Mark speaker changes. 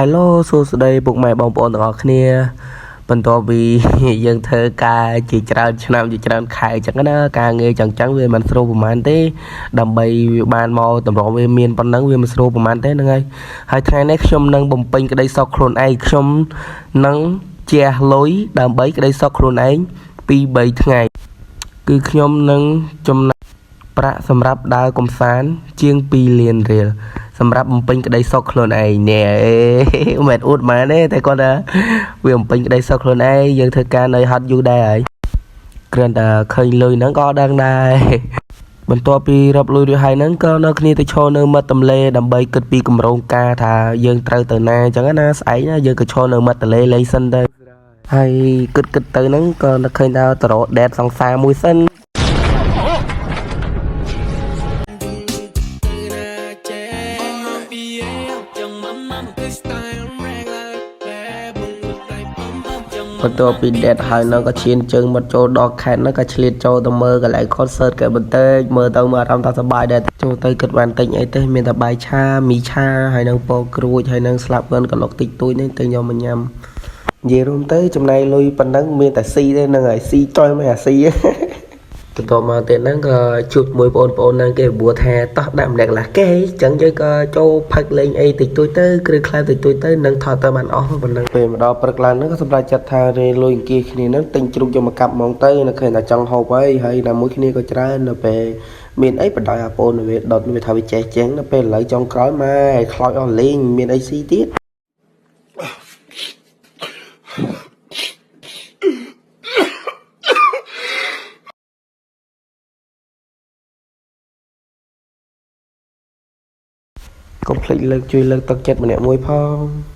Speaker 1: Hello សួស្តីពុកម៉ែបងប្អូនទាំងអស់គ្នាបន្ទាប់ពីយើងធ្វើការជាច្រើនឆ្នាំជាច្រើនខែអញ្ចឹងណាការងារអញ្ចឹងវាមិនស្រួលប្រហែលទេដើម្បីវាបានមកតម្រងវាមានប៉ុណ្ណឹងវាមិនស្រួលប្រហែលទេហ្នឹងហើយថ្ងៃនេះខ្ញុំនឹងបំពេញក្តីសុខខ្លួនឯងខ្ញុំនឹងជះលុយដើម្បីក្តីសុខខ្លួនឯង2-3ថ្ងៃគឺខ្ញុំនឹងចំណាយប្រាក់សម្រាប់ដើរកំសាន្តជាង2លានរៀលសម្រាប់បំពេញក្តីសុខខ្លួនឯងនេះមិនអួតម៉ែទេតែគាត់ថាវាបំពេញក្តីសុខខ្លួនឯងយើងធ្វើការនៅហត់យូរដែរហើយគ្រាន់តែឃើញលុយហ្នឹងក៏ដឹងដែរបន្ទាប់ពីរាប់លុយរួចហើយហ្នឹងក៏នៅគ្នាទៅឈរនៅមាត់ទន្លេដើម្បីគិតពីគម្រោងការថាយើងត្រូវទៅណាអញ្ចឹងណាស្អែកណាយើងក៏ឈរនៅមាត់ទន្លេលេងសិនទៅហើយគិតទៅហ្នឹងក៏នឹកឃើញថាតរោដេតសង្សារមួយសិនបន្ទាប់ពីដេតហើយនៅក៏ឈានជើងមកចូលដល់ខេត្តនោះក៏ឆ្លៀតចូលទៅមើលកន្លែង concert គេបន្តិចមើលទៅអារម្មណ៍ថាសប្បាយដែរចូលទៅគិតបានទិញអីទេមានតែបាយឆាមីឆាហើយនឹងពោក្រួចហើយនឹងស្លាប់កន្លុកតិចតួចនេះទិញយកមកញ៉ាំនិយាយរួមទៅចំណាយលុយប៉ុណ្ណឹងមានតែស៊ីទេហ្នឹងហើយស៊ីតយមិនអាស៊ីបន្ទាប់មកទៀតហ្នឹងក៏ជួបមួយបងប្អូនហ្នឹងគេបួថាតោះដាក់ម្នាក់កន្លះគេអញ្ចឹងយើងក៏ចូលផឹកលេងអីតិចតួចទៅគ្រឿងខ្លែតិចតួចទៅនឹងថតទៅបានអស់ប៉ុណ្ណឹងពេលមកដល់ព្រឹកឡើងហ្នឹងក៏សម្រាប់ចាត់ថារេលុយអង្គាសគ្នាហ្នឹងទិញជ្រូកយកមកកាប់ហ្មងទៅនៅឃើញតែចង់ហូបហើយណាមួយគ្នាក៏ច្រើននៅពេលមានអីបដ ாய் អាពូនវាដុតវាថាវាចេះចេះនៅពេលឥឡូវចុងក្រោយម៉ែខ្លោចអស់លេងមានអីស៊ីទៀតកុំភ្លេចជួយលើកទឹកចិត្តម្នាក់មួយផង